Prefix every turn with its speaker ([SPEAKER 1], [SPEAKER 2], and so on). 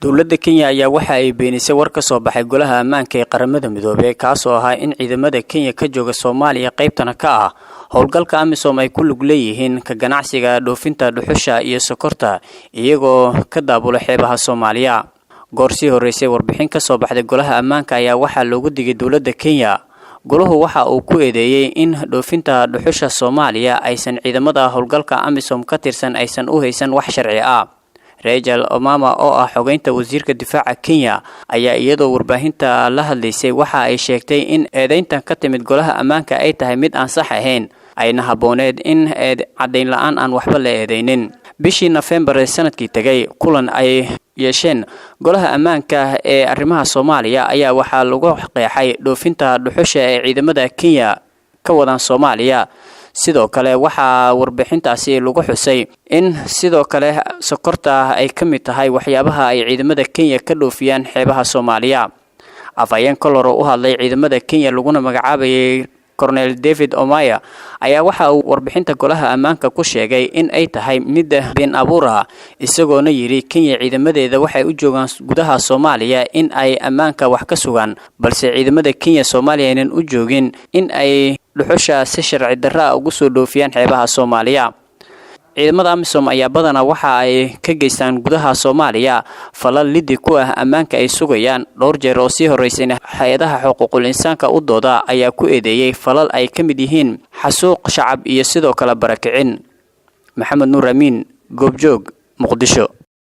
[SPEAKER 1] dowladda Kenya ayaa waxa ay beenisay war ka soo baxay golaha ammaanka ee qaramada midoobay kaas oo ahaa in ciidamada Kenya ka jooga Soomaaliya qaybtana ka ah howlgalka AMISOM ay ku lug leeyihiin ka ganacsiga dhoofinta dhuxusha iyo sokorta iyagoo ka daabula xeebaha Soomaaliya. Goorsii horeysay warbixin ka soo baxday golaha ammaanka ayaa waxa loogu digay dowladda Kenya. Goluhu waxa uu ku eedeeyay in dhoofinta dhuxusha Soomaaliya aysan ciidamada howlgalka AMISOM ka tirsan aysan u haysan wax sharci ah. Rachel Omama oo ah xogeynta wasiirka difaaca Kenya ayaa iyadoo warbaahinta la hadlaysay waxa ay sheegtay in eedeyntan ka timid golaha ammaanka ay tahay mid aan sax ahayn ayna habooneed in cadeyn la'aan aan waxba la eedeynin. Bishii November ee sanadkii tagay kulan ay yeesheen golaha ammaanka ee arrimaha Soomaaliya ayaa waxa lagu qeexay dhoofinta dhuxusha ee ciidamada Kenya ka wadaan Soomaaliya. sidoo kale waxa warbixintaasi lagu xusay in sidoo kale sokorta ay kamid tahay waxyaabaha ay ciidamada Kenya ka dhoofiyaan xeebaha Soomaaliya. Afayeen koloro u hadlay ciidamada Kenya laguna magacaabay Colonel David Omaya ayaa waxa uu warbixinta golaha ammaanka ku sheegay in ay tahay mid been abuura isagoona yiri Kenya ciidamadeeda waxay u joogaan gudaha Soomaaliya in ay ammaanka wax ka sugan balse ciidamada Kenya Soomaaliya inaan u joogin in ay dhuxusha si sharci darro ugu soo dhoofiyaan xeebaha Soomaaliya. ciidamada AMISOM ayaa badana waxa ay ka geystaan gudaha Soomaaliya falal lidi ku ah ammaanka ay sugayaan dhowr jeer oo sii horeysay hay'adaha xuquuqul insaanka u dooda ayaa ku eedeeyay falal ay kamid yihiin xasuuq shacab iyo sidoo kale barakicin. Maxamed Nuur Amiin, Goobjoog, Muqdisho.